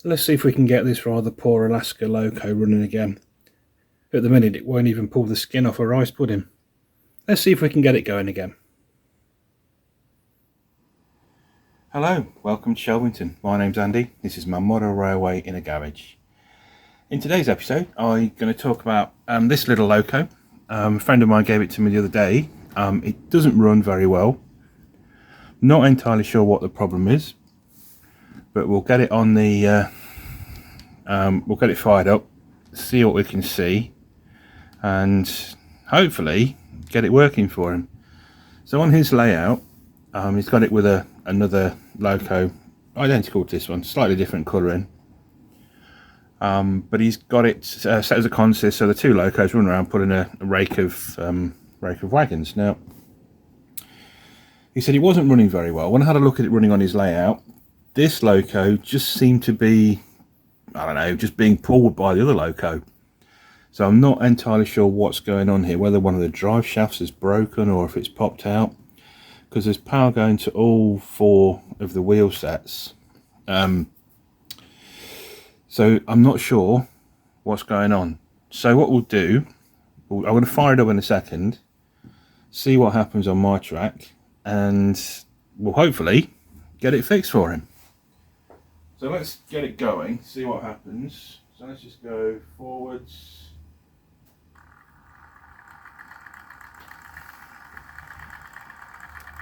Let's see if we can get this rather poor Alaska Loco running again. At the minute it won't even pull the skin off a rice pudding. Let's see if we can get it going again. Hello, welcome to Shelvington. My name's Andy. This is my model railway in a garage. In today's episode I'm going to talk about this little Loco. A friend of mine gave it to me the other day. It doesn't run very well. Not entirely sure what the problem is, but we'll get it on the we'll get it fired up, see what we can see, and hopefully get it working for him. So on his layout, he's got it with another Loco identical to this one, slightly different colouring, but he's got it set as a consist, so the two Locos run around pulling a rake of wagons. Now he said it wasn't running very well. When I had a look at it running on his layout, this Loco just seemed to be, I don't know, just being pulled by the other Loco. So I'm not entirely sure what's going on here, whether one of the drive shafts is broken or if it's popped out, because there's power going to all four of the wheel sets. So I'm not sure what's going on. So what we'll do, I'm going to fire it up in a second, see what happens on my track, and we'll hopefully get it fixed for him. So let's get it going, see what happens. So let's just go forwards.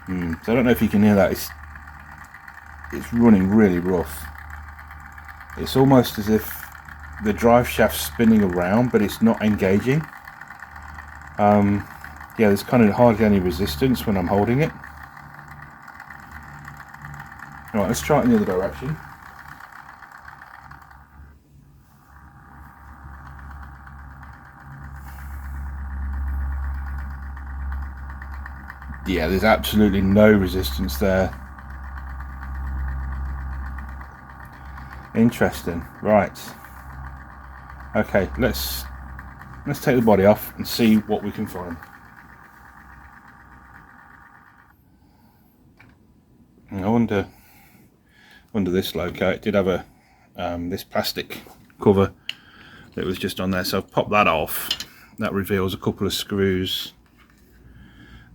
So I don't know if you can hear that, it's running really rough. It's almost as if the drive shaft's spinning around, but it's not engaging. Yeah, there's kind of hardly any resistance when I'm holding it. All right, let's try it in the other direction. Yeah, there's absolutely no resistance there. Interesting. Right. Okay, let's take the body off and see what we can find. And I wonder, under this Loco, it did have a this plastic cover that was just on there, so I've popped that off. That reveals a couple of screws.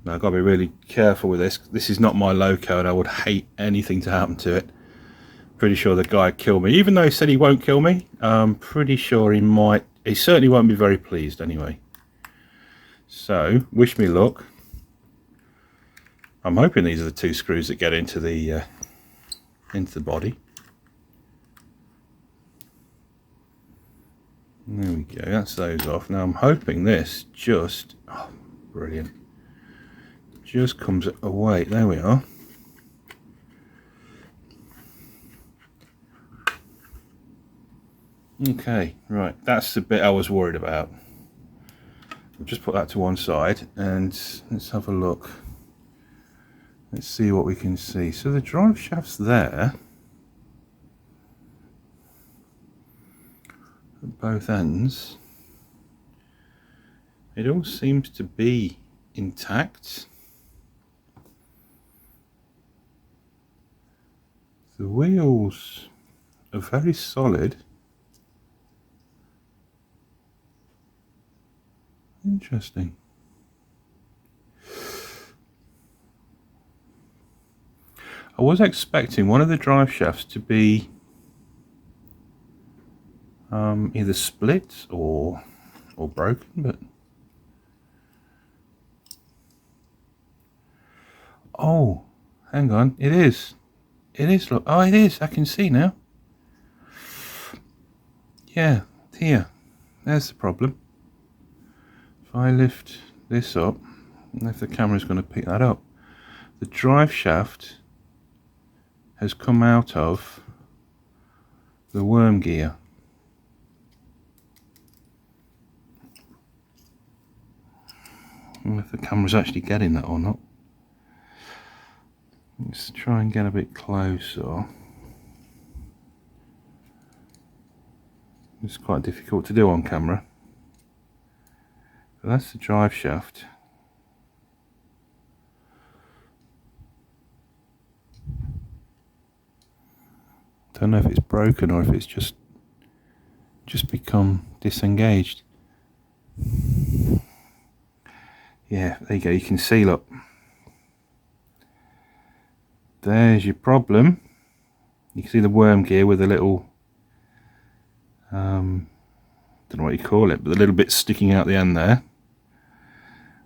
Now I've got to be really careful with this. This is not my Loco and I would hate anything to happen to it. Pretty sure the guy would kill me. Even though he said he won't kill me, I'm pretty sure he might. He certainly won't be very pleased anyway. So, wish me luck. I'm hoping these are the two screws that get into the body. There we go, that's those off. Now I'm hoping this just, oh, brilliant, just comes away. There we are. Okay, right, that's the bit I was worried about. I'll just put that to one side and let's have a look. Let's see what we can see. So the drive shaft's there at both ends. It all seems to be intact. The wheels are very solid. Interesting. I was expecting one of the drive shafts to be either split or broken, but oh, hang on, it is. Look, oh, it is. I can see now. Yeah, here. There's the problem. If I lift this up, and if the camera's going to pick that up, the drive shaft has come out of the worm gear. I don't know if the camera's actually getting that or not. Let's try and get a bit closer. It's quite difficult to do on camera. But that's the drive shaft. don't know if it's broken or if it's just become disengaged. Yeah, there you go, you can see, look, there's your problem. You can see the worm gear with a little don't know what you call it, but the little bit sticking out the end there.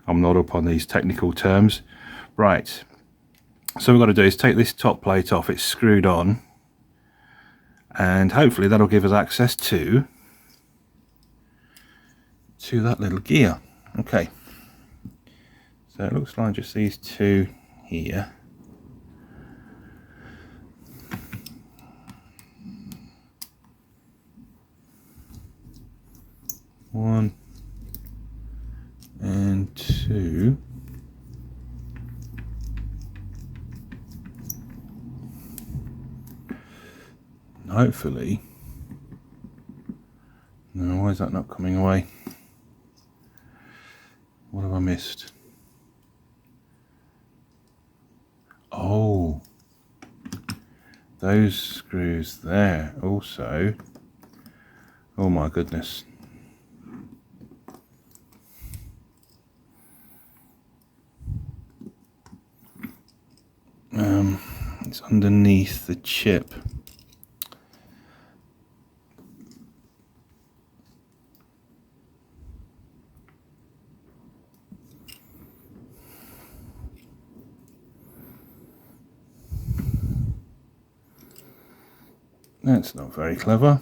I'm not up on these technical terms. Right, so what we've got to do is take this top plate off. It's screwed on, and hopefully that'll give us access to that little gear. Okay, so it looks like just these two here. One and two. Hopefully. No, why is that not coming away? What have I missed? Oh, those screws there also. Oh my goodness. It's underneath the chip. That's not very clever.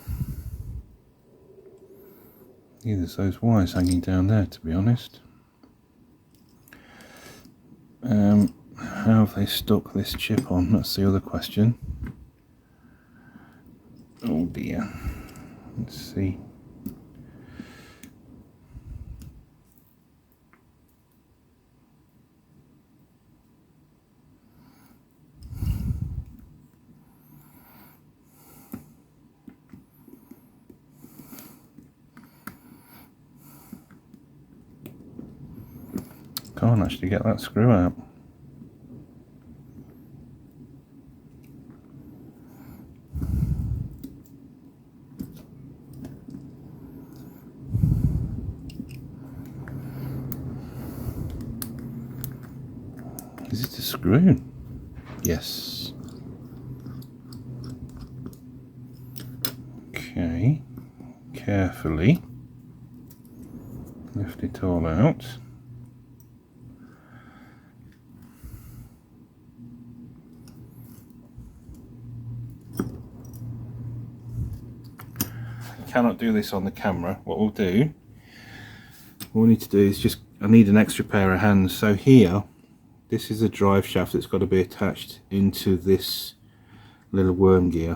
Neither's those wires hanging down there, to be honest. How have they stuck this chip on? That's the other question. Oh dear. Let's see. Can't actually get that screw out. Is it a screw? Yes. Okay. Carefully lift it all out. Cannot do this on the camera. What we'll do, what we need to do is just, I need an extra pair of hands. So here, this is a drive shaft that's got to be attached into this little worm gear.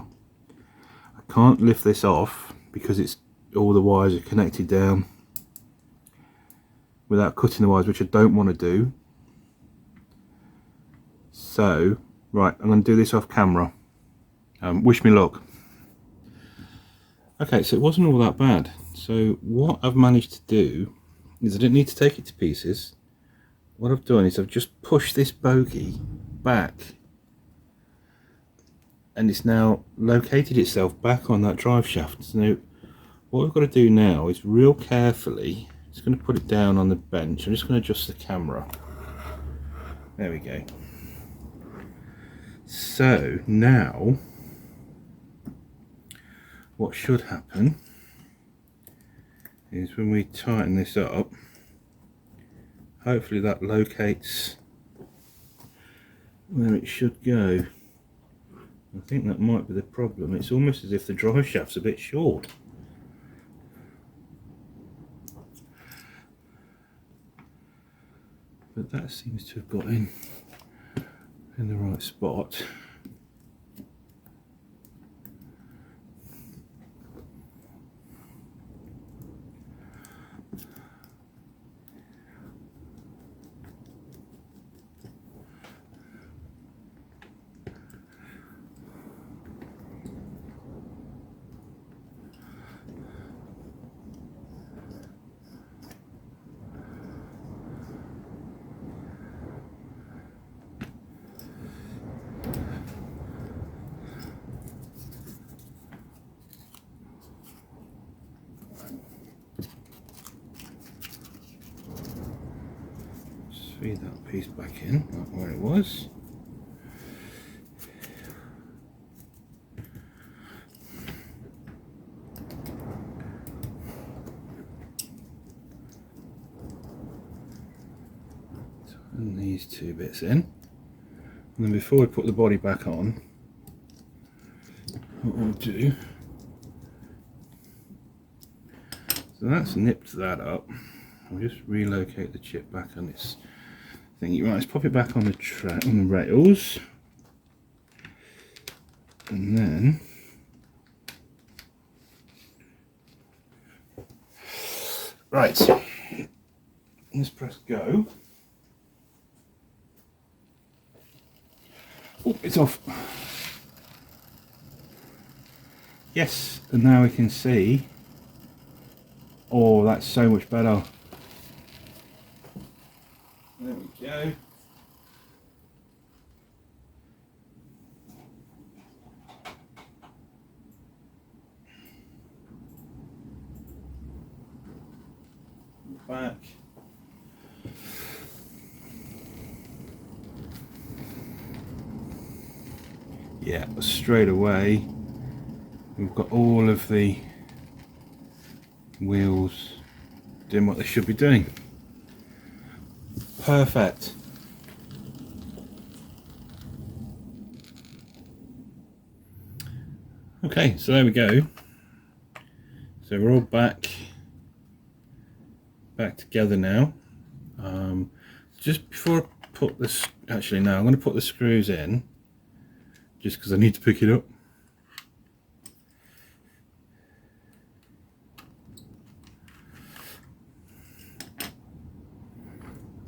I can't lift this off because it's all the wires are connected down without cutting the wires, which I don't want to do. So, right, I'm going to do this off camera. Wish me luck. Okay, so it wasn't all that bad. So what I've managed to do is I didn't need to take it to pieces. What I've done is I've just pushed this bogie back, and it's now located itself back on that drive shaft. So what we've got to do now is real carefully, just going to put it down on the bench. I'm just going to adjust the camera. There we go. So now what should happen is when we tighten this up, hopefully that locates where it should go. I think that might be the problem. It's almost as if the drive shaft's a bit short. But that seems to have got in the right spot. feed that piece back in, right where it was. And these two bits in, and then before we put the body back on, what we'll do, so that's nipped that up. I'll just relocate the chip back on this thing. Right, let's pop it back on the track, on the rails, and then right, let's press go. Oh, it's off. Yes, and now we can see. Oh, that's so much better. There we go. Back. Yeah, straight away we've got all of the wheels doing what they should be doing. Perfect. Okay, so there we go. So we're all back together now. Just before I put this, actually no, I'm going to put the screws in just because I need to pick it up.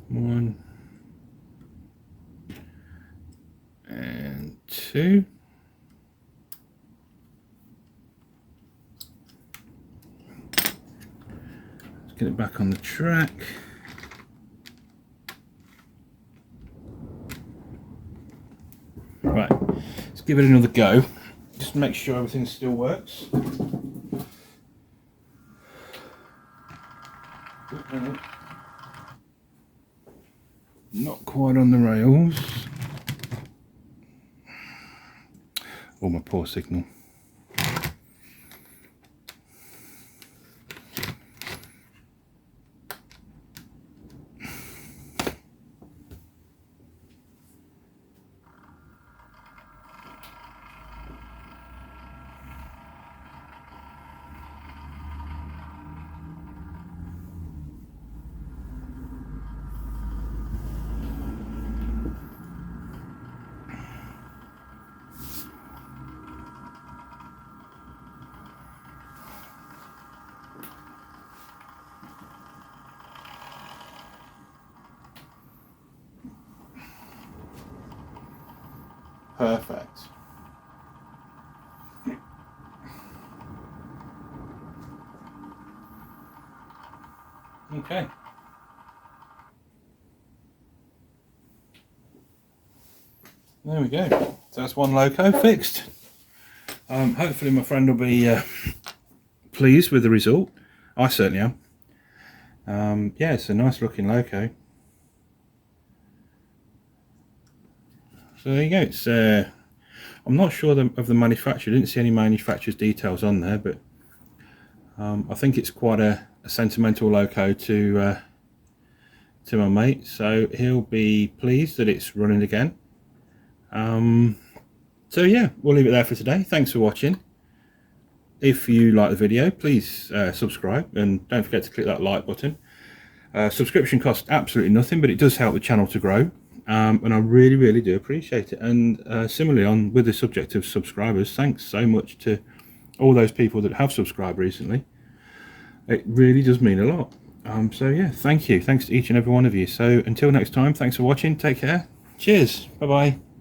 One and two. Let's get it back on the track. Right, let's give it another go. Just to make sure everything still works. Not quite on the rails. Oh, my poor signal. Perfect. Okay. There we go. So that's one Loco fixed. Hopefully my friend will be pleased with the result. I certainly am. Yeah, it's a nice looking Loco. So there you go. It's I'm not sure of the manufacturer. I didn't see any manufacturer's details on there, but I think it's quite a sentimental Loco to my mate. So he'll be pleased that it's running again. So yeah, we'll leave it there for today. Thanks for watching. If you like the video, please subscribe, and don't forget to click that like button. Subscription costs absolutely nothing, but it does help the channel to grow. And I really do appreciate it. And similarly, with the subject of subscribers, thanks so much to all those people that have subscribed recently. It really does mean a lot. So yeah, thank you. Thanks to each and every one of you. So until next time, thanks for watching. Take care. Cheers. Bye bye.